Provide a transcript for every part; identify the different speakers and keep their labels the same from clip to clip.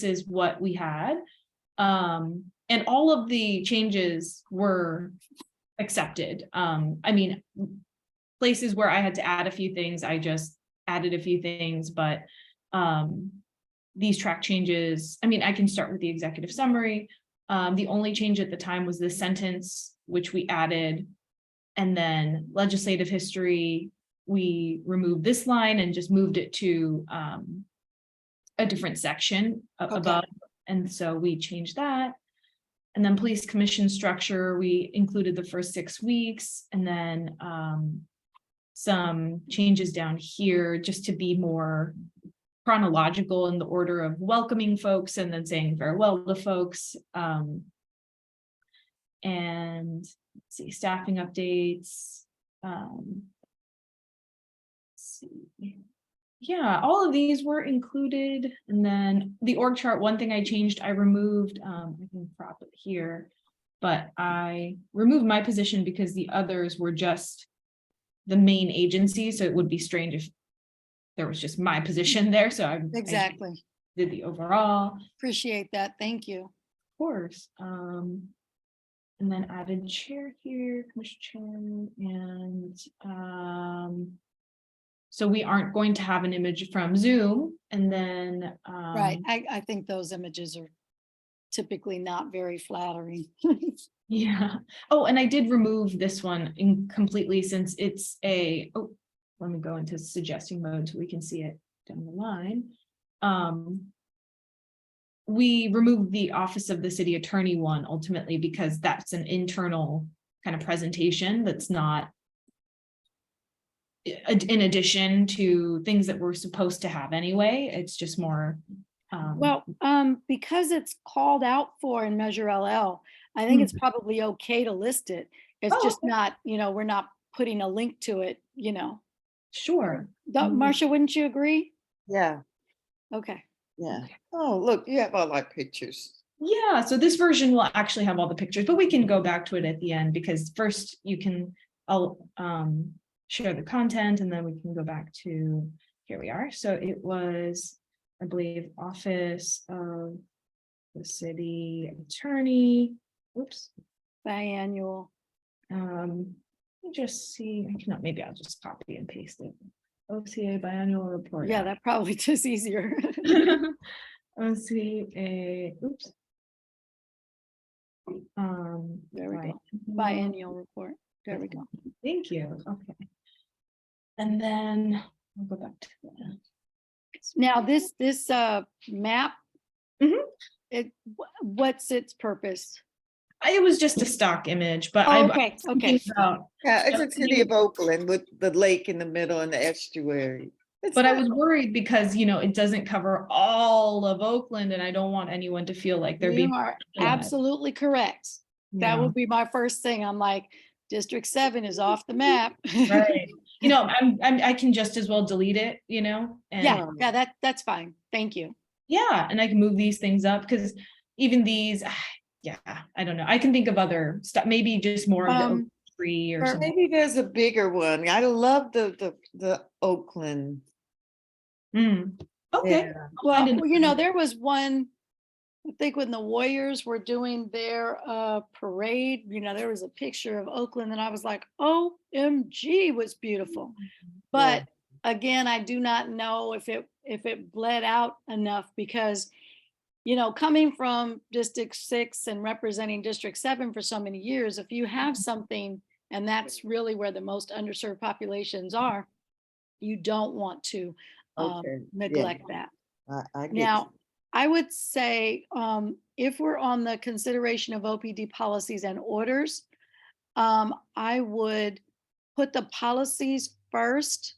Speaker 1: is what we had. And all of the changes were accepted. I mean, places where I had to add a few things, I just added a few things, but these track changes, I mean, I can start with the executive summary. The only change at the time was this sentence, which we added, and then legislative history, we removed this line and just moved it to a different section above. And so we changed that. And then police commission structure, we included the first 6 weeks, and then some changes down here just to be more chronological in the order of welcoming folks and then saying farewell to folks. And let's see, staffing updates. Let's see. Yeah, all of these were included. And then the org chart, one thing I changed, I removed, I can crop it here, but I removed my position because the others were just the main agency. So it would be strange if there was just my position there. So I did the overall.
Speaker 2: Appreciate that. Thank you.
Speaker 1: Of course. And then added chair here, commission chair, and so we aren't going to have an image from Zoom. And then
Speaker 2: Right. I think those images are typically not very flattering.
Speaker 1: yeah. Oh, and I did remove this one completely since it's a, oh, let me go into suggesting mode so we can see it down the line. We removed the office of the city attorney one ultimately because that's an internal kind of presentation that's not in addition to things that we're supposed to have anyway. It's just more
Speaker 2: well, because it's called out for in Measure LL, I think it's probably okay to list it. It's just not, we're not putting a link to it,
Speaker 1: Sure.
Speaker 2: Marcia, wouldn't you agree?
Speaker 3: Yeah.
Speaker 2: Okay.
Speaker 3: Yeah. Oh, look, you have all our pictures.
Speaker 1: Yeah, so this version will actually have all the pictures, but we can go back to it at the end because first I'll share the content and then we can go back to, here we are. So it was, I believe, office of the city attorney. Oops.
Speaker 2: Biannual.
Speaker 1: Let me just see, I cannot, maybe I'll just copy and paste it. OCA biannual report.
Speaker 2: Yeah, that probably just easier.
Speaker 1: OCA, oops.
Speaker 2: There we go. Biennial report. There we go.
Speaker 1: Thank you. Okay. And then I'll go back to that.
Speaker 2: Now this map, what's its purpose?
Speaker 1: It was just a stock image, but
Speaker 2: Okay.
Speaker 3: Yeah, it's a city of Oakland with the lake in the middle and the estuary.
Speaker 1: But I was worried because, it doesn't cover all of Oakland and I don't want anyone to feel like they're being.
Speaker 2: You are absolutely correct. That would be my first thing. I'm like, District 7 is off the map.
Speaker 1: Right. I can just as well delete it, and
Speaker 2: yeah, that's fine. Thank you.
Speaker 1: Yeah, and I can move these things up because even these, yeah, I don't know. I can think of other stuff, maybe just more of the oak tree or something.
Speaker 3: Maybe there's a bigger one. I love the Oakland.
Speaker 1: Okay.
Speaker 3: Yeah.
Speaker 2: Well, there was one, I think when the Warriors were doing their parade, there was a picture of Oakland and I was like, OMG, was beautiful. But again, I do not know if it bled out enough because, coming from District 6 and representing District 7 for so many years, if you have something, and that's really where the most underserved populations are, you don't want to neglect that.
Speaker 3: I get
Speaker 2: Now,
Speaker 3: you.
Speaker 2: I would say if we're on the consideration of OPD policies and orders, I would put the policies first,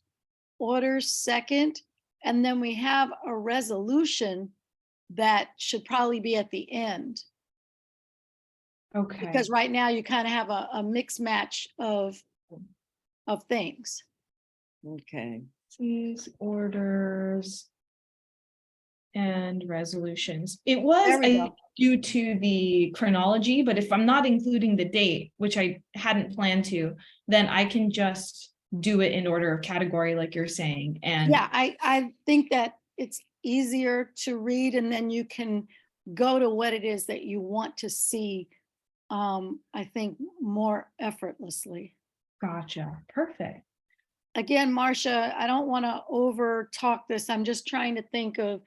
Speaker 2: orders second, and then we have a resolution that should probably be at the end.
Speaker 1: Okay.
Speaker 2: Because right now you kind of have a mix match of things.
Speaker 3: Okay.
Speaker 1: These orders and resolutions. It was due to the chronology, but if I'm not including the date, which I hadn't planned to, then I can just do it in order of category like you're saying. And
Speaker 2: yeah, I think that it's easier to read, and then you can go to what it is that you want to see, I think, more effortlessly.
Speaker 1: Gotcha. Perfect.
Speaker 2: Again, Marcia, I don't want to over talk this. I'm just trying to think of,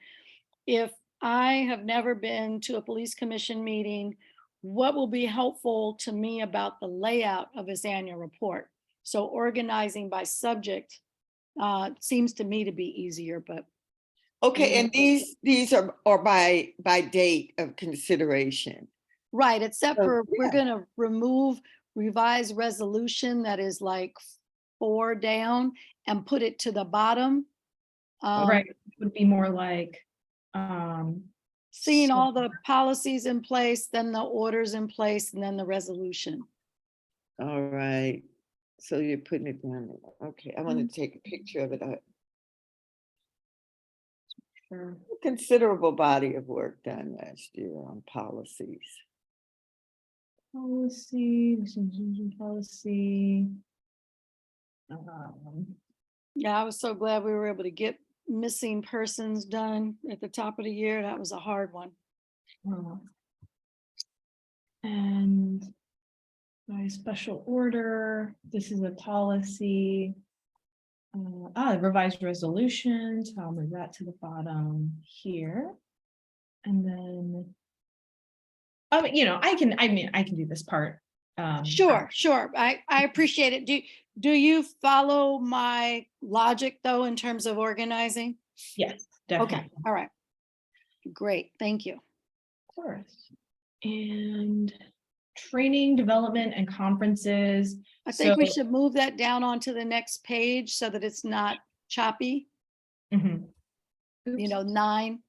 Speaker 2: if I have never been to a police commission meeting, what will be helpful to me about the layout of his annual report? So organizing by subject seems to me to be easier, but
Speaker 3: Okay, and these are by date of consideration.
Speaker 2: right, except
Speaker 3: So,
Speaker 2: for we're
Speaker 3: yeah.
Speaker 2: going to remove revised resolution that is like 4 down and put it to the bottom.
Speaker 1: Right. It would be more like,
Speaker 2: Seeing
Speaker 1: so-
Speaker 2: all the policies in place, then the orders in place, and then the resolution.
Speaker 3: All right. So you're putting it down there. Okay, I want to take a picture of it.
Speaker 1: Sure.
Speaker 3: Considerable body of work done last year on policies.
Speaker 1: Policy.
Speaker 2: Yeah, I was so glad we were able to get missing persons done at the top of the year. That was a hard one.
Speaker 1: And by special order, this is a policy. Revised resolutions, I'll move that to the bottom here. And then, I can do this part.
Speaker 2: Sure. I appreciate it. Do you follow my logic though, in terms of organizing?
Speaker 1: Yes,
Speaker 2: Okay,
Speaker 1: definitely.
Speaker 2: all right. Great, thank you.
Speaker 1: Of course. And training, development, and conferences.
Speaker 2: I think we
Speaker 1: So-
Speaker 2: should move that down onto the next page so that it's not choppy,
Speaker 1: Mhm.
Speaker 2: you
Speaker 1: Oops.
Speaker 2: know, 9.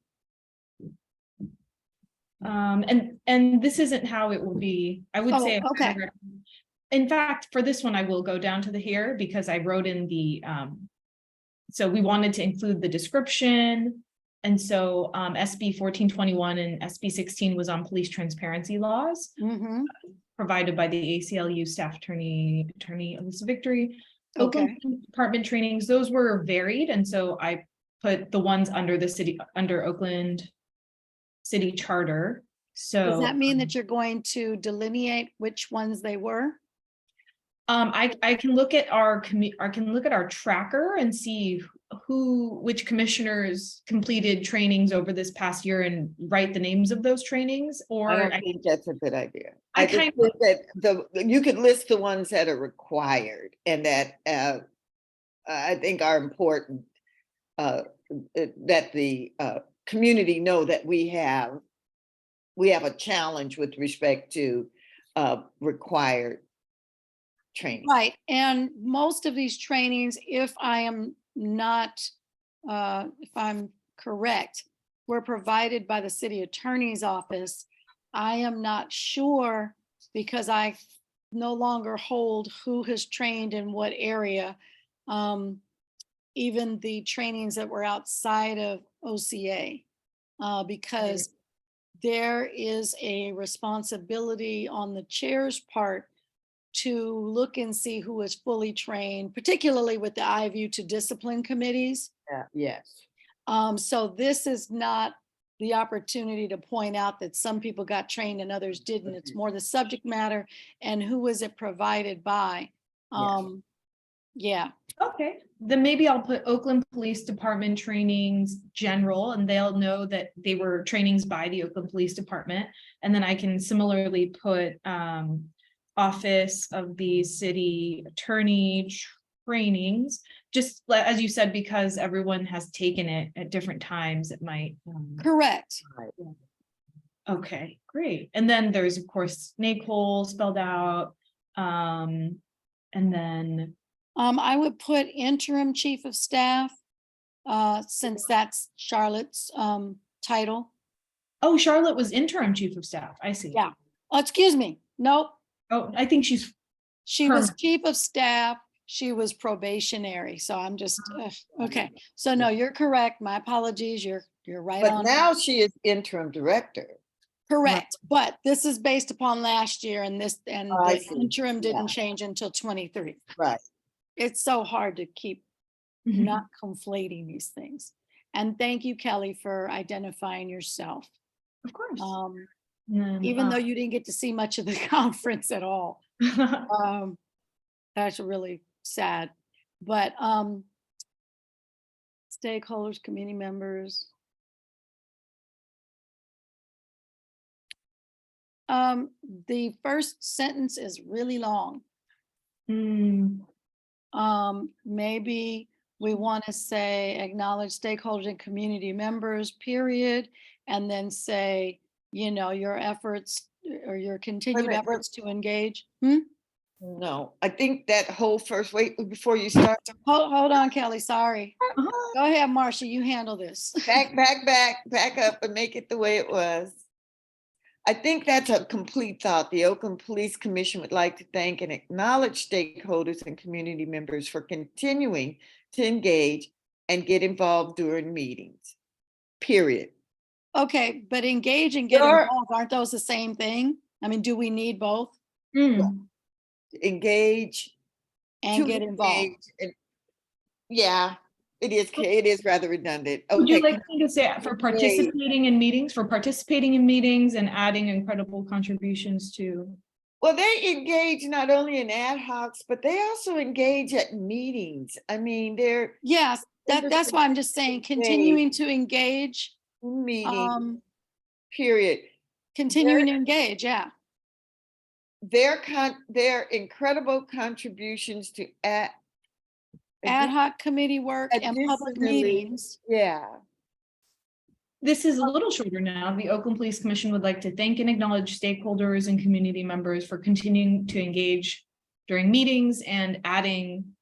Speaker 1: And this isn't how it will be. I would
Speaker 2: Oh,
Speaker 1: say.
Speaker 2: okay.
Speaker 1: In fact, for this one, I will go down to the here because I wrote in the, so we wanted to include the description. And so SB 1421 and SB 16 was on police transparency laws
Speaker 2: Mhm.
Speaker 1: provided by the ACLU staff attorney Alyssa Victory.
Speaker 2: Okay.
Speaker 1: Oakland department trainings, those were varied. And so I put the ones under Oakland City Charter. So
Speaker 2: Does that mean that you're going to delineate which ones they were?
Speaker 1: I can look at our tracker and see which commissioners completed trainings over this past year and write the names of those trainings,
Speaker 3: I
Speaker 1: or
Speaker 3: don't think that's a good idea.
Speaker 1: I
Speaker 3: I just
Speaker 1: kind
Speaker 3: think that you could list the ones that are required and that I think are important, that the community know that we have a challenge with respect to required training.
Speaker 2: Right, and most of these trainings, if I'm correct, were provided by the city attorney's office. I am not sure, because I no longer hold who has trained in what area. Even the trainings that were outside of OCA, because there is a responsibility on the chair's part to look and see who is fully trained, particularly with the eye view to discipline committees.
Speaker 3: Yes.
Speaker 2: So this is not the opportunity to point out that some people got trained and others didn't. It's more the subject matter and who was it provided by. Yeah.
Speaker 1: okay, then maybe I'll put Oakland Police Department trainings general, and they'll know that they were trainings by the Oakland Police Department. And then I can similarly put Office of the City Attorney trainings, just as you said, because everyone has taken it at different times, it might.
Speaker 2: Correct.
Speaker 1: Okay, great. And then there's, of course, snake hole spelled out. And then.
Speaker 2: I would put interim chief of staff, since that's Charlotte's title.
Speaker 1: Oh, Charlotte was interim chief of staff. I see.
Speaker 2: Yeah. Oh, excuse me. Nope.
Speaker 1: Oh, I think she
Speaker 2: was chief of staff. She was probationary. So I'm just, okay. So no, you're correct. My apologies. You're right
Speaker 3: But
Speaker 2: on.
Speaker 3: now she is interim director.
Speaker 2: Correct. But this is based upon last year, and the
Speaker 3: see.
Speaker 2: interim didn't
Speaker 3: Yeah.
Speaker 2: change until 23.
Speaker 3: Right.
Speaker 2: It's so hard to keep not conflating these things. And thank you, Kelly, for identifying yourself.
Speaker 1: Of course.
Speaker 2: Even
Speaker 1: And then,
Speaker 2: though you didn't get to see much of the conference at all. That's really sad. But stakeholders, community members. The first sentence is really long. Maybe we want to say acknowledge stakeholders and community members, period, and then say, you know, your efforts or your continued
Speaker 3: minute,
Speaker 2: efforts to engage.
Speaker 3: No, I think that whole first, wait, before you start.
Speaker 2: Hold on, Kelly, sorry.
Speaker 1: Uh-huh.
Speaker 2: Go ahead, Marcia, you handle this.
Speaker 3: Back up and make it the way it was. I think that's a complete thought. The Oakland Police Commission would like to thank and acknowledge stakeholders and community members for continuing to engage and get involved during meetings, period.
Speaker 2: Okay, but engage and get
Speaker 3: Sure.
Speaker 2: involved, aren't those the same thing? I mean, do we need both?
Speaker 3: Engage.
Speaker 2: And
Speaker 3: to
Speaker 2: get involved.
Speaker 3: engage and- Yeah, it is rather redundant.
Speaker 1: Would you
Speaker 3: Okay,
Speaker 1: like me to say for participating in meetings, and adding incredible contributions to?
Speaker 3: well, they engage not only in ad hocs, but they also engage at meetings. I mean, they're
Speaker 2: Yes, that's why I'm just saying, continuing to engage,
Speaker 3: meeting, period.
Speaker 2: continuing to engage, yeah.
Speaker 3: Their incredible contributions to
Speaker 2: Ad hoc committee work and public
Speaker 3: additionally,
Speaker 2: meetings.
Speaker 3: Yeah.
Speaker 1: This is a little shorter now. The Oakland Police Commission would like to thank and acknowledge stakeholders and community members for continuing to engage during meetings and adding.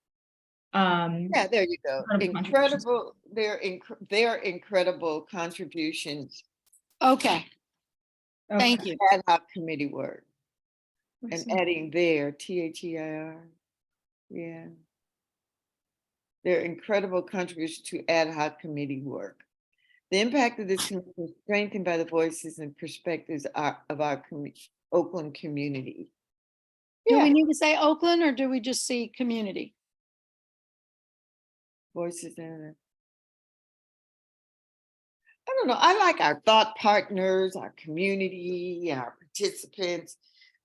Speaker 3: Yeah, there you go.
Speaker 1: Incredible
Speaker 3: Their incredible contributions.
Speaker 2: Okay, thank you.
Speaker 3: Ad hoc committee work. And adding their THEIR. Yeah. Their incredible contribution to ad hoc committee work. The impact of this commission is strengthened by the voices and perspectives of our Oakland community.
Speaker 2: Do we need to say Oakland or do we just see community?
Speaker 3: Voices and I don't know. I like our thought partners, our community, our participants.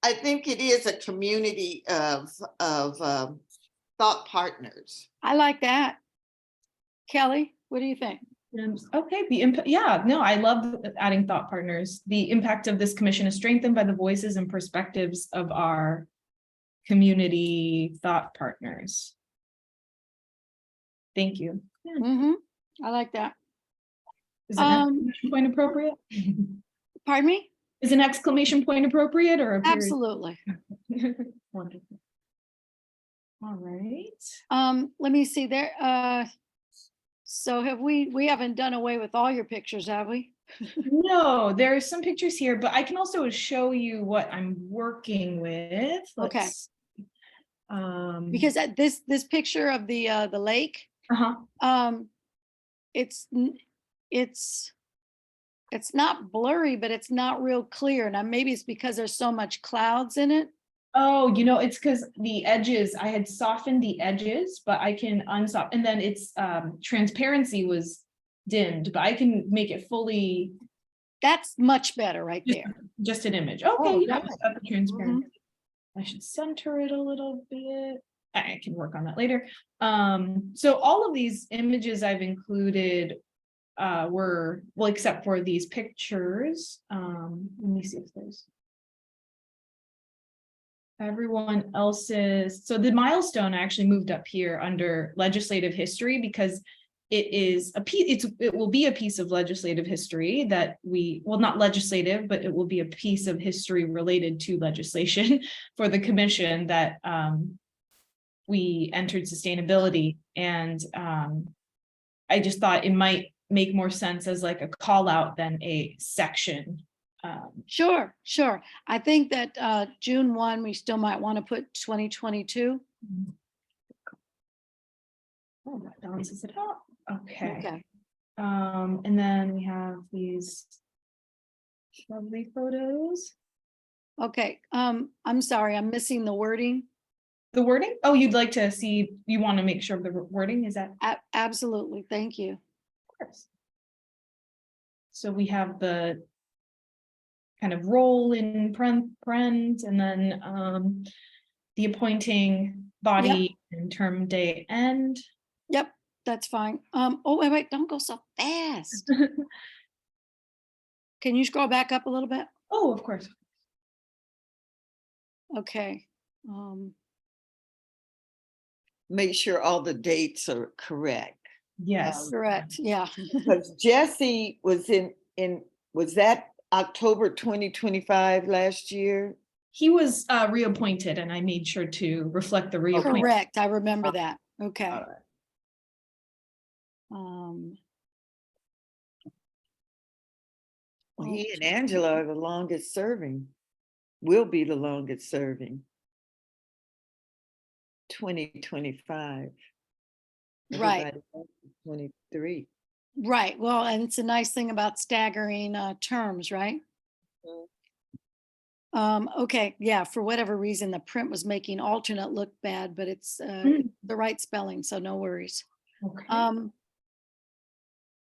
Speaker 3: I think it is a community of thought partners.
Speaker 2: I like that. Kelly, what do you think?
Speaker 1: Okay, the impact, yeah, no, I love adding thought partners. The impact of this commission is strengthened by the voices and perspectives of our community thought partners. Thank you. Yeah.
Speaker 2: I like that.
Speaker 1: Is an exclamation point appropriate?
Speaker 2: Pardon me?
Speaker 1: Is an exclamation point appropriate or a period?
Speaker 2: Absolutely.
Speaker 1: Wonderful. All right.
Speaker 2: Let me see there. So have we haven't done away with all your pictures, have we?
Speaker 1: No, there are some pictures here, but I can also show you what I'm working with.
Speaker 2: Okay. Because this picture of the lake, it's not blurry, but it's not real clear. Now maybe it's because there's so much clouds in it.
Speaker 1: Oh, you know, it's because the edges, I had softened the edges, but I can unsoften, and then it's transparency was dimmed, but I can make it fully.
Speaker 2: That's much better right there.
Speaker 1: Just an image. Okay, yeah, the transparency. I should center it a little bit. I can work on that later. So all of these images I've included were, well, except for these pictures. Let me see if there's everyone else's. So the milestone actually moved up here under legislative history because it is a piece, it will be a piece of legislative history that well, not legislative, but it will be a piece of history related to legislation for the commission that we entered sustainability. And I just thought it might make more sense as like a call out than a section.
Speaker 2: Sure. I think that June 1, we still might want to put 2022.
Speaker 1: Oh, that balances it out.
Speaker 2: Okay.
Speaker 1: And then we have these lovely photos.
Speaker 2: Okay. I'm sorry, I'm missing the wording.
Speaker 1: The wording? Oh, you'd like to see, you want to make sure of the wording, is that?
Speaker 2: Absolutely. Thank you.
Speaker 1: Of course. So we have the kind of role in parent, and then the appointing body and term day end.
Speaker 2: Yep, that's fine. Oh, wait, don't go so fast. Can you scroll back up a little bit?
Speaker 1: Oh, of course.
Speaker 2: Okay.
Speaker 3: Make sure all the dates are correct.
Speaker 1: Yes.
Speaker 2: Correct, yeah.
Speaker 3: Because Jesse was was that October 2025 last year?
Speaker 1: He was reappointed, and I made sure to reflect the reappointment.
Speaker 2: Correct, I remember that. Okay.
Speaker 3: All right. Well, he and Angela are the longest serving, will be the longest serving. 2025.
Speaker 2: Right.
Speaker 3: Everybody else is 23.
Speaker 2: Right, well, and it's a nice thing about staggering terms, right? Okay, yeah, for whatever reason, the print was making alternate look bad, but it's
Speaker 1: Mm.
Speaker 2: the right spelling, so no worries.
Speaker 1: Okay.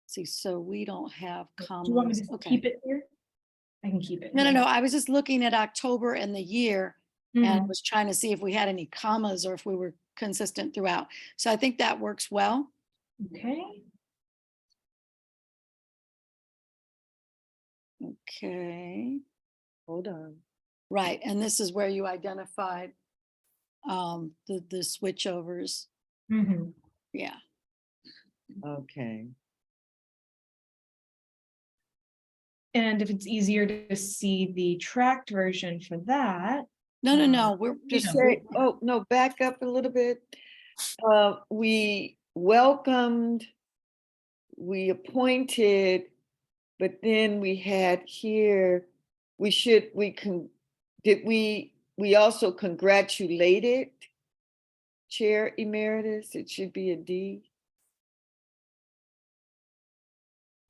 Speaker 2: See, so we don't have
Speaker 1: Do you want me
Speaker 2: commas.
Speaker 1: to
Speaker 2: Okay.
Speaker 1: keep it here? I can keep it.
Speaker 2: No,
Speaker 1: here.
Speaker 2: I was just looking at October and the year and
Speaker 1: Mhm.
Speaker 2: was trying to see if we had any commas or if we were consistent throughout. So I think that works well.
Speaker 1: Okay.
Speaker 2: Okay,
Speaker 3: Hold on.
Speaker 2: right, and this is where you identified the switchovers.
Speaker 1: Mhm.
Speaker 2: Yeah,
Speaker 3: Okay.
Speaker 1: And if it's easier to see the tracked version for that.
Speaker 2: no, we're
Speaker 3: You
Speaker 2: just,
Speaker 3: say, oh, no, back up a little bit. We welcomed, we appointed, but then we had here, we also congratulated Chair Emeritus. It should be a D.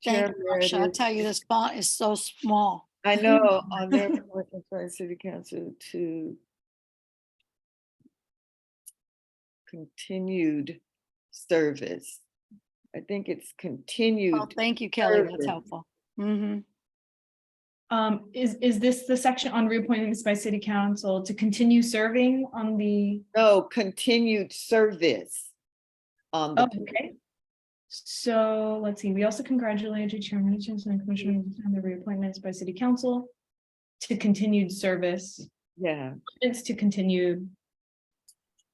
Speaker 2: thank
Speaker 3: Chair
Speaker 2: you, Marsha. I
Speaker 3: Emeritus.
Speaker 2: tell you, this font is so small.
Speaker 3: I know, on their appointment by City Council to continued service. I think it's
Speaker 2: Oh,
Speaker 3: continued.
Speaker 2: thank you, Kelly. That's
Speaker 3: service.
Speaker 2: helpful. Mm-hmm.
Speaker 1: Is this the section on reappointments by city council to continue serving on the?
Speaker 3: No, continued service on
Speaker 1: Oh,
Speaker 3: the.
Speaker 1: okay. So let's see, we also congratulated chairman and commissioners on the reappointments by city council to continued service.
Speaker 3: Yeah,
Speaker 1: It's to continued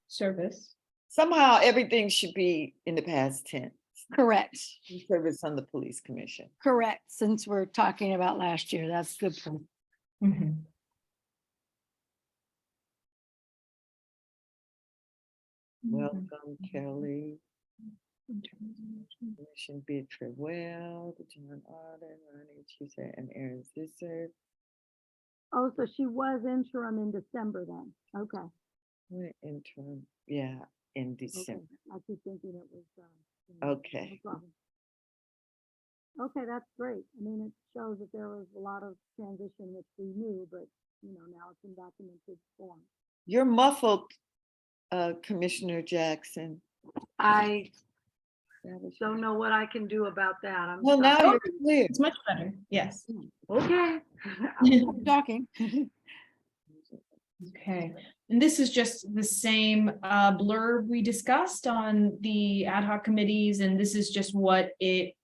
Speaker 1: service.
Speaker 3: somehow everything should be in the past tense.
Speaker 2: Correct.
Speaker 3: Service on the police commission.
Speaker 2: Correct. Since we're talking about last year, that's good.
Speaker 1: Mhm.
Speaker 3: Welcome, Kelly. Commission bid farewell, the John Arden, Ronnie Chusa, and Aaron Zisser.
Speaker 2: Oh, so she was interim in December then. Okay.
Speaker 3: What interim? Yeah, in December.
Speaker 2: I keep thinking it was.
Speaker 3: Okay.
Speaker 2: No problem. Okay, that's great. I mean, it shows that there was a lot of transition which we knew, but now it's in documented form.
Speaker 3: You're muffled, Commissioner Jackson.
Speaker 2: I don't know what I can do about that.
Speaker 3: Well, now
Speaker 1: Oh,
Speaker 3: you're clear.
Speaker 1: it's much better. Yes.
Speaker 2: Okay. I'll keep talking.
Speaker 1: Okay. And this is just the same blurb we discussed on the ad hoc committees, and this is just what it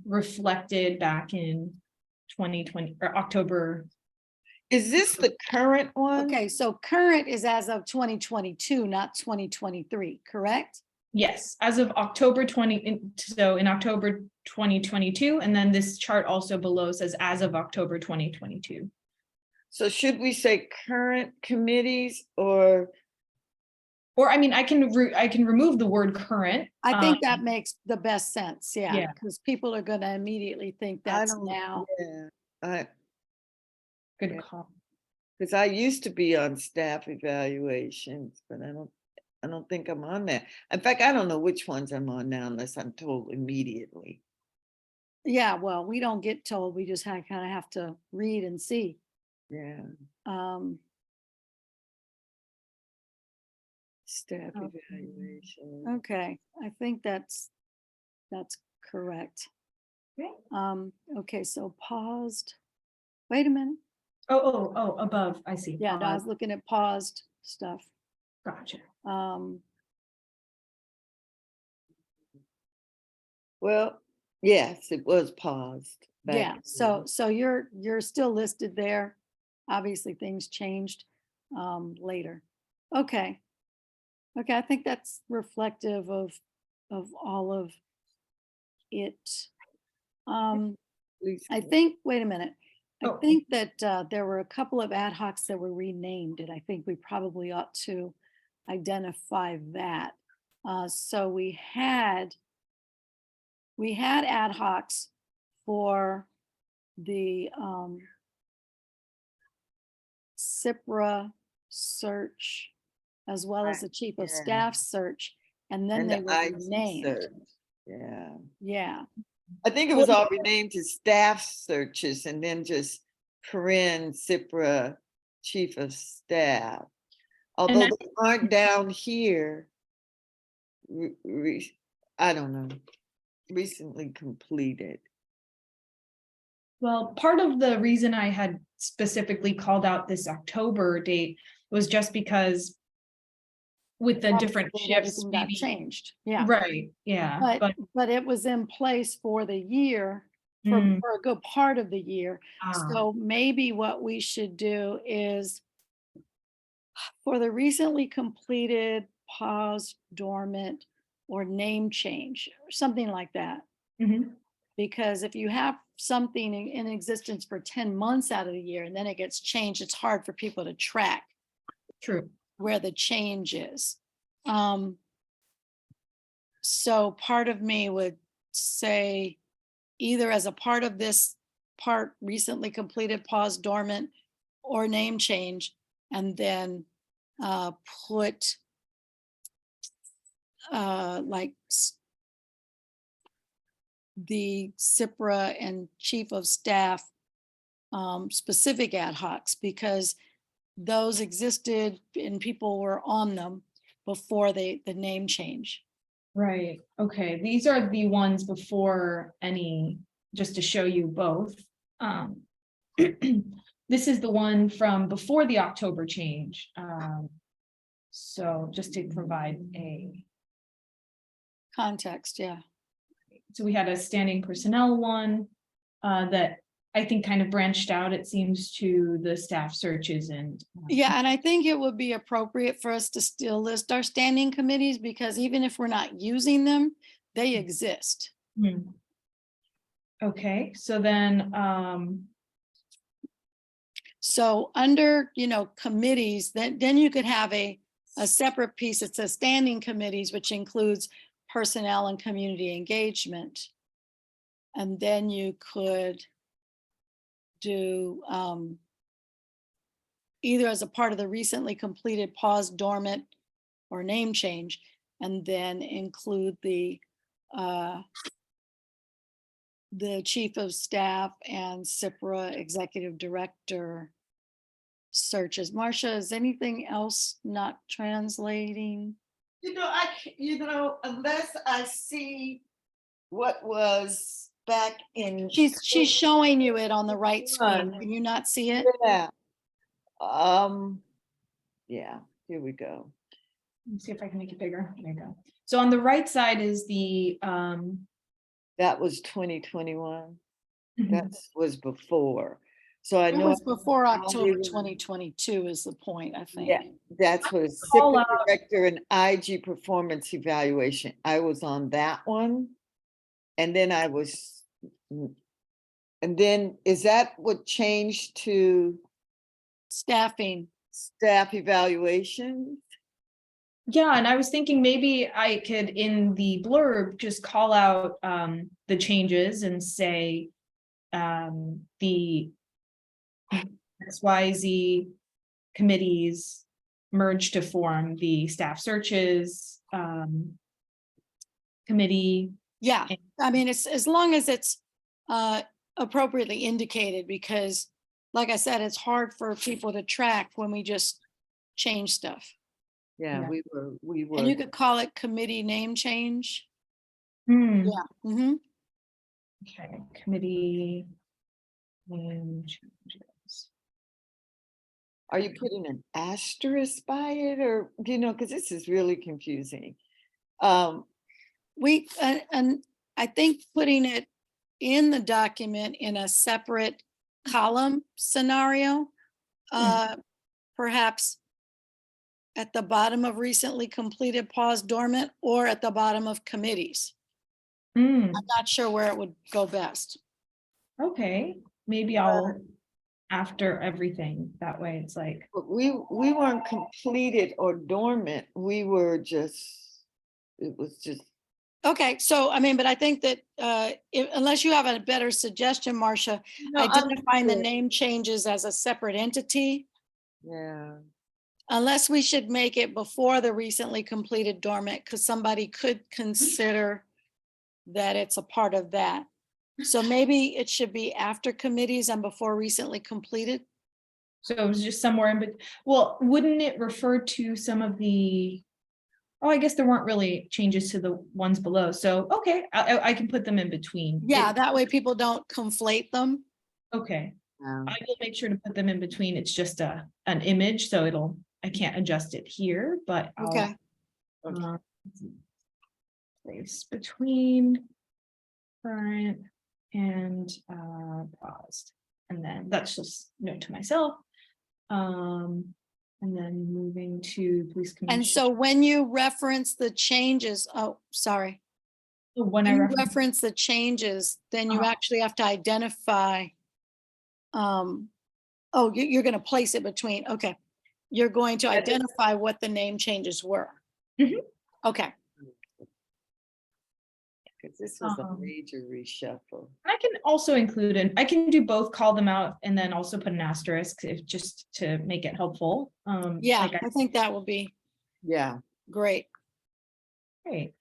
Speaker 1: reflected back in 2020 or October.
Speaker 3: Is this the current one?
Speaker 2: Okay, so current is as of 2022, not 2023, correct?
Speaker 1: Yes, as of October 20, so in October 2022, and then this chart also below says as of October 2022.
Speaker 3: So should we say current committees or?
Speaker 1: Or I mean, I can remove the word current.
Speaker 2: I think that makes the best sense, yeah,
Speaker 1: Yeah.
Speaker 2: because people are gonna immediately think that's now.
Speaker 3: Yeah,
Speaker 1: Good
Speaker 3: Yeah.
Speaker 1: call.
Speaker 3: because I used to be on staff evaluations, but I don't think I'm on that. In fact, I don't know which ones I'm on now unless I'm told immediately.
Speaker 2: Yeah, well, we don't get told, we just kind of have to read and see.
Speaker 3: Yeah,
Speaker 2: Um,
Speaker 3: staff
Speaker 2: Okay.
Speaker 3: evaluation.
Speaker 2: okay, I think that's correct. Okay, so paused. Wait a minute.
Speaker 1: Oh, above, I see.
Speaker 2: Yeah, no, I was looking at paused stuff.
Speaker 1: Gotcha.
Speaker 3: Well, yes, it was paused. back
Speaker 2: Yeah,
Speaker 3: then.
Speaker 2: so you're still listed there. Obviously, things changed later. Okay. Okay, I think that's reflective of all of it.
Speaker 3: Please,
Speaker 2: I think, wait a minute. I
Speaker 1: Oh.
Speaker 2: think that there were a couple of ad hocs that were renamed, and I think we probably ought to identify that. So we had ad hocs for the CIPRA search, as well as
Speaker 3: Right,
Speaker 2: the chief of
Speaker 3: yeah.
Speaker 2: staff search, and then
Speaker 3: And
Speaker 2: they
Speaker 3: the
Speaker 2: were
Speaker 3: IT
Speaker 2: renamed.
Speaker 3: search. Yeah.
Speaker 2: Yeah.
Speaker 3: I think it was all renamed to staff searches and then just Corinne Cipra, chief of staff. Although
Speaker 1: I-
Speaker 3: they aren't down here, I don't know, recently completed.
Speaker 1: Well, part of the reason I had specifically called out this October date was just because with the different
Speaker 2: Probably
Speaker 1: shifts,
Speaker 2: everything got
Speaker 1: maybe,
Speaker 2: changed. Yeah.
Speaker 1: right, yeah,
Speaker 2: But it was in place for the year,
Speaker 1: Mm,
Speaker 2: for a good part of the year.
Speaker 1: ah,
Speaker 2: So maybe what we should do is for the recently completed, paused, dormant, or name change, or something like that.
Speaker 1: mhm,
Speaker 2: Because if you have something in existence for 10 months out of the year and then it gets changed, it's hard for people to track
Speaker 1: true.
Speaker 2: where the change is. So part of me would say either as a part of this part recently completed, pause, dormant, or name change, and then put like the CIPRA and chief of staff specific ad hocs, because those existed and people were on them before the name change.
Speaker 1: Right, okay, these are the ones before any, just to show you both. This is the one from before the October change. So just to provide a,
Speaker 2: Context, yeah.
Speaker 1: so we had a standing personnel one that I think kind of branched out, it seems, to the staff searches and.
Speaker 2: Yeah, and I think it would be appropriate for us to still list our standing committees, because even if we're not using them, they exist.
Speaker 1: Hmm. Okay, so then,
Speaker 2: So under, committees, then you could have a separate piece that says standing committees, which includes personnel and community engagement. And then you could do either as a part of the recently completed, pause, dormant, or name change, and then include the chief of staff and CIPRA executive director searches. Marcia, is anything else not translating?
Speaker 3: Unless I see what was back in.
Speaker 2: She's showing you it on the right screen. Can you not see it?
Speaker 3: Yeah. Yeah, here we go.
Speaker 1: let me see if I can make it bigger. There you go. So on the right side is the,
Speaker 3: That was 2021.
Speaker 1: mhm.
Speaker 3: That was before. So I
Speaker 2: It
Speaker 3: know.
Speaker 2: was before
Speaker 3: how they
Speaker 2: October
Speaker 3: were-
Speaker 2: 2022 is the point, I think.
Speaker 3: Yeah, that's what it's
Speaker 1: Call
Speaker 3: CIPA
Speaker 1: out-
Speaker 3: director and IG performance evaluation. I was on that one. And then and then is that what changed to
Speaker 2: Staffing.
Speaker 3: staff evaluation?
Speaker 1: Yeah, and I was thinking maybe I could, in the blurb, just call out the changes and say the XYZ committees merged to form the staff searches committee.
Speaker 2: Yeah, I mean, it's as long as it's appropriately indicated, because like I said, it's hard for people to track when we just change stuff.
Speaker 3: Yeah,
Speaker 1: Yeah.
Speaker 3: we were.
Speaker 2: And you could call it committee name change.
Speaker 1: Hmm,
Speaker 2: Yeah.
Speaker 1: Okay, committee name changes.
Speaker 3: Are you putting an asterisk by it, or, because this is really confusing.
Speaker 2: We, and I think putting it in the document in a separate column scenario, perhaps at the bottom of recently completed, paused, dormant, or at the bottom of committees.
Speaker 1: Mm,
Speaker 2: I'm not sure where it would go best.
Speaker 1: okay, maybe I'll after everything, that way it's like,
Speaker 3: But we weren't completed or dormant. We were just, it was just,
Speaker 2: Okay, so I mean, but I think that unless you have a better suggestion, Marcia,
Speaker 1: no,
Speaker 2: identifying the
Speaker 3: understood.
Speaker 2: name changes as a separate entity,
Speaker 3: yeah.
Speaker 2: unless we should make it before the recently completed dormant, because somebody could consider that it's a part of that. So maybe it should be after committees and before recently completed.
Speaker 1: so it was just somewhere in, but, well, wouldn't it refer to some of the, oh, I guess there weren't really changes to the ones below, so, okay, I can put them in between.
Speaker 2: Yeah, that way people don't conflate them.
Speaker 1: Okay,
Speaker 3: Yeah.
Speaker 1: I will make sure to put them in between, it's just an image, so I can't adjust it here, but I'll.
Speaker 2: Okay,
Speaker 1: uh, Place between current and paused, and then that's just note to myself. And then moving to police commission.
Speaker 2: and so when you reference the changes, oh, sorry.
Speaker 1: when
Speaker 2: When
Speaker 1: I
Speaker 2: you
Speaker 1: reference,
Speaker 2: reference the changes, then you
Speaker 1: Uh-huh.
Speaker 2: actually have to identify. Oh, you're going to place it between, okay. You're going to identify what the name changes were.
Speaker 1: Mhm.
Speaker 2: Okay,
Speaker 3: Because this was a
Speaker 1: Um,
Speaker 3: major reshuffle.
Speaker 1: I can also include I can do both, call them out and then also put an asterisk if just to make it helpful.
Speaker 2: yeah,
Speaker 1: Like
Speaker 2: I think that would be
Speaker 3: Yeah.
Speaker 2: great.
Speaker 1: great.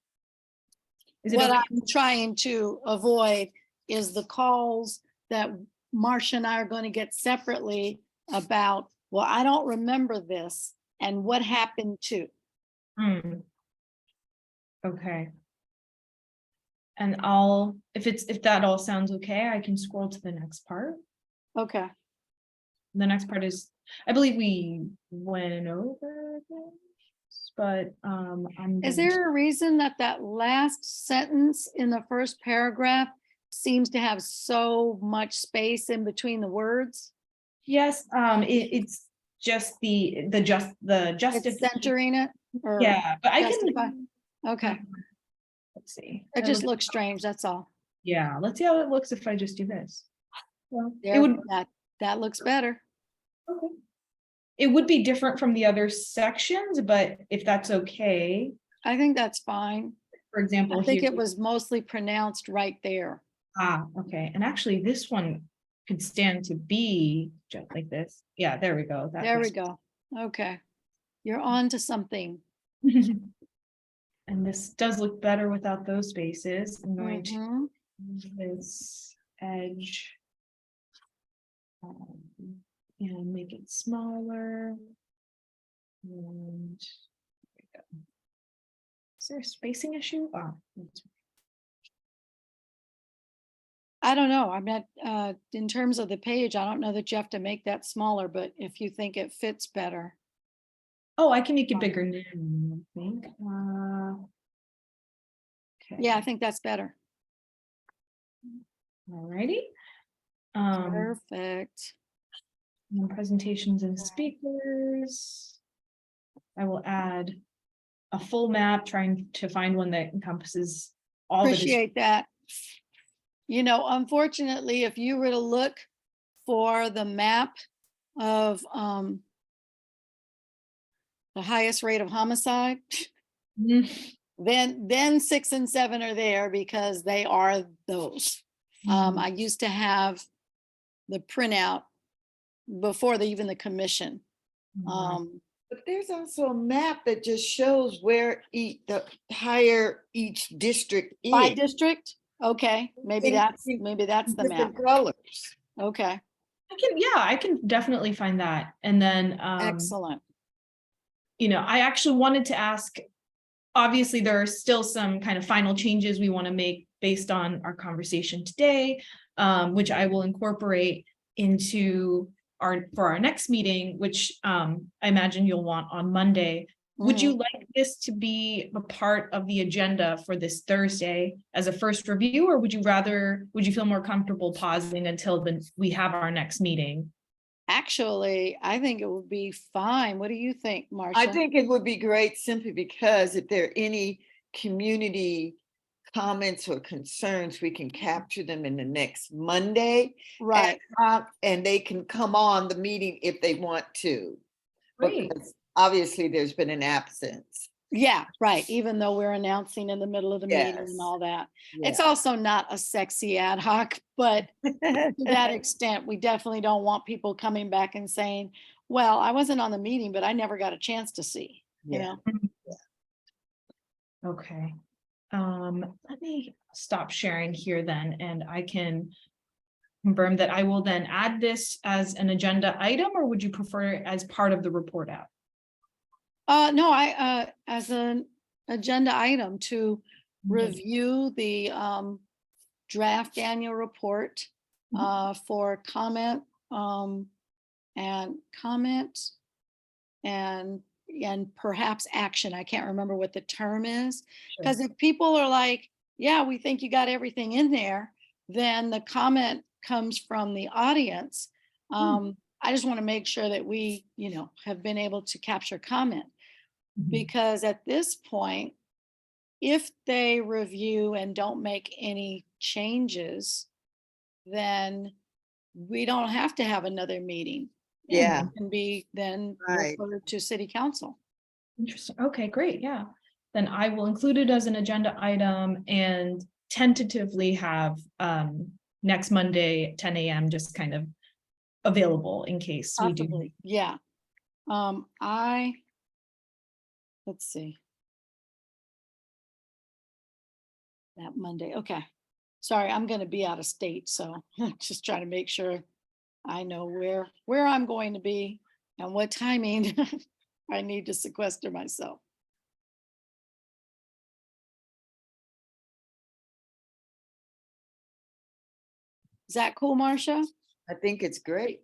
Speaker 1: Is it
Speaker 2: What
Speaker 1: okay?
Speaker 2: I'm trying to avoid is the calls that Marcia and I are going to get separately about, well, I don't remember this and what happened to.
Speaker 1: Hmm. Okay. And if that all sounds okay, I can scroll to the next part.
Speaker 2: Okay,
Speaker 1: The next part is, I believe we went over this, but
Speaker 2: is there a reason that that last sentence in the first paragraph seems to have so much space in between the words?
Speaker 1: yes, it's just the
Speaker 2: It's
Speaker 1: justification.
Speaker 2: centering it? Or
Speaker 1: Yeah, but I
Speaker 2: justify?
Speaker 1: can,
Speaker 2: Okay,
Speaker 1: let's see.
Speaker 2: it just looks strange, that's all.
Speaker 1: Yeah, let's see how it looks if I just do this. Well, it
Speaker 2: There,
Speaker 1: would,
Speaker 2: that looks better.
Speaker 1: okay. It would be different from the other sections, but if that's okay,
Speaker 2: I think that's fine.
Speaker 1: for example,
Speaker 2: I think
Speaker 1: here.
Speaker 2: it was mostly pronounced right there.
Speaker 1: Okay, and actually this one could stand to be just like this. Yeah, there we go.
Speaker 2: There we go. Okay. You're on to something.
Speaker 1: And this does look better without those spaces. I'm going to
Speaker 2: Mhm.
Speaker 1: use this edge. And make it smaller. And there we go. Is there a spacing issue? Oh,
Speaker 2: I don't know. I'm not, in terms of the page, I don't know that you have to make that smaller, but if you think it fits better.
Speaker 1: oh, I can make it bigger now, I think. Okay.
Speaker 2: Yeah, I think that's better.
Speaker 1: Alrighty.
Speaker 2: Perfect.
Speaker 1: And presentations and speakers. I will add a full map, trying to find one that encompasses all the.
Speaker 2: Appreciate that. You know, unfortunately, if you were to look for the map of the highest rate of homicide,
Speaker 1: Mhm.
Speaker 2: then 6 and 7 are there because they are those. I used to have the printout before even the commission.
Speaker 3: But there's also a map that just shows where the higher each district is.
Speaker 2: By district? Okay, maybe
Speaker 3: In-
Speaker 2: that's
Speaker 3: in
Speaker 2: the map.
Speaker 3: different colors.
Speaker 2: Okay,
Speaker 1: I can definitely find that. And then,
Speaker 2: excellent.
Speaker 1: I actually wanted to ask, obviously there are still some kind of final changes we want to make based on our conversation today, which I will incorporate into for our next meeting, which I imagine you'll want on Monday. Would you like this to be a part of the agenda for this Thursday as a first review, or would you feel more comfortable pausing until we have our next meeting?
Speaker 2: Actually, I think it would be fine. What do you think, Marcia?
Speaker 3: I think it would be great simply because if there are any community comments or concerns, we can capture them in the next Monday.
Speaker 2: Right.
Speaker 3: And they can come on the meeting if they want to.
Speaker 1: Great.
Speaker 3: Because obviously there's been an absence.
Speaker 2: Yeah, right. Even though we're announcing in the middle of the meeting
Speaker 3: Yes.
Speaker 2: and all that.
Speaker 3: Yeah.
Speaker 2: It's also not a sexy ad hoc, but to that extent, we definitely don't want people coming back and saying, well, I wasn't on the meeting, but I never got a chance to see, you
Speaker 3: Yeah.
Speaker 2: know?
Speaker 1: Okay. Let me stop sharing here then, and I can confirm that I will then add this as an agenda item, or would you prefer it as part of the report out?
Speaker 2: No, as an agenda item to review the draft annual report for comment and perhaps action. I can't remember what the term is, because if people are like, yeah, we think you got everything in there, then the comment comes from the audience. I just want to make sure that we, have been able to capture comment, because at this point, if they review and don't make any changes, then we don't have to have another meeting. And
Speaker 3: Yeah.
Speaker 2: it can be then
Speaker 3: Right.
Speaker 2: referred to city council.
Speaker 1: Interesting. Okay, great. Yeah. Then I will include it as an agenda item and tentatively have next Monday at 10 a.m. just kind of available in case we do.
Speaker 2: Possibly, yeah. Let's see. That Monday, okay. Sorry, I'm gonna be out of state, so just trying to make sure I know where I'm going to be and what timing I need to sequester myself. Is that cool, Marcia?
Speaker 3: I think it's great.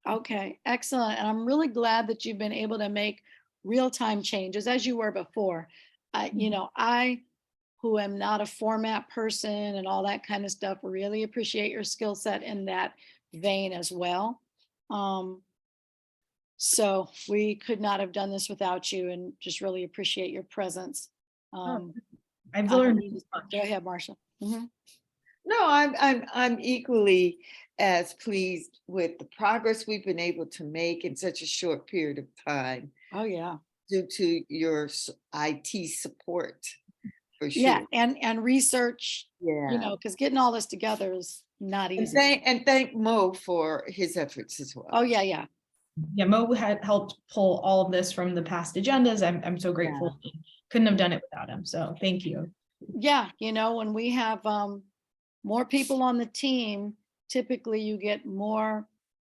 Speaker 2: Okay, excellent. And I'm really glad that you've been able to make real-time changes as you were before. I, who am not a format person and all that kind of stuff, really appreciate your skill set in that vein as well. So we could not have done this without you, and just really appreciate your presence.
Speaker 1: I've learned.
Speaker 2: Go ahead, Marcia.
Speaker 3: No, I'm equally as pleased with the progress we've been able to make in such a short period of time
Speaker 2: Oh, yeah.
Speaker 3: due to your IT support, for sure.
Speaker 2: Yeah, and research,
Speaker 3: Yeah.
Speaker 2: because getting all this together is not
Speaker 3: And
Speaker 2: easy.
Speaker 3: thank Mo for his efforts as well.
Speaker 2: Oh, yeah.
Speaker 1: Yeah, Mo had helped pull all of this from the past agendas. I'm so grateful. Couldn't have done it without him. So thank you.
Speaker 2: Yeah, when we have more people on the team, typically you get more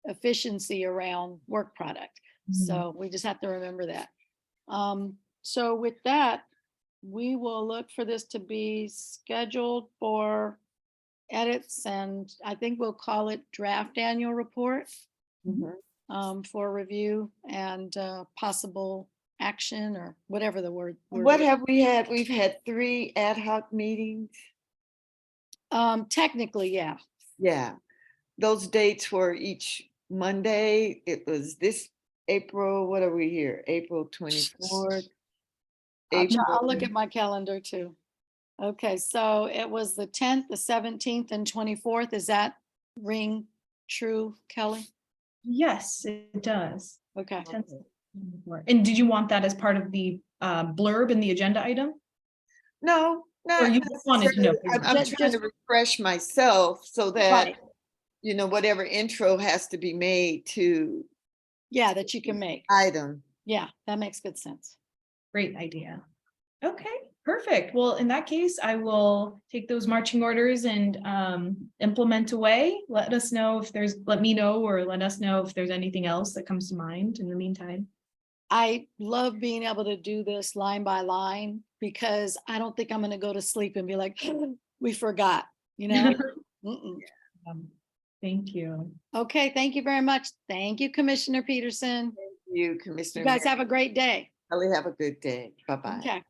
Speaker 2: efficiency around work product. So we just have to remember that. So with that, we will look for this to be scheduled for edits, and I think we'll call it draft annual report for review and possible action, or whatever the word.
Speaker 3: What have we had? We've had 3 ad hoc meetings.
Speaker 2: Technically, yeah.
Speaker 3: Yeah. Those dates were each Monday. It was this April, what are we here? April 24th.
Speaker 2: I'll look at my calendar too. Okay, so it was the 10th, the 17th, and 24th. Is that ring true, Kelly?
Speaker 1: Yes, it does.
Speaker 2: Okay.
Speaker 1: And did you want that as part of the blurb in the agenda item?
Speaker 3: No,
Speaker 1: Or
Speaker 3: not
Speaker 1: you just wanted to know?
Speaker 3: I'm trying to refresh myself so that,
Speaker 2: Right.
Speaker 3: whatever intro has to be made to.
Speaker 2: Yeah, that you can make.
Speaker 3: Item.
Speaker 2: Yeah, that makes good sense.
Speaker 1: Great idea. Okay, perfect. Well, in that case, I will take those marching orders and implement away. Let me know, or let us know if there's anything else that comes to mind in the meantime.
Speaker 2: I love being able to do this line by line, because I don't think I'm going to go to sleep and be like, we forgot, you know? Mm-mm.
Speaker 1: Thank you.
Speaker 2: Okay, thank you very much. Thank you, Commissioner Peterson.
Speaker 3: You,
Speaker 2: You
Speaker 3: Commissioner.
Speaker 2: guys have a great day.
Speaker 3: Kelly, have a good day. Bye-bye.
Speaker 2: Okay.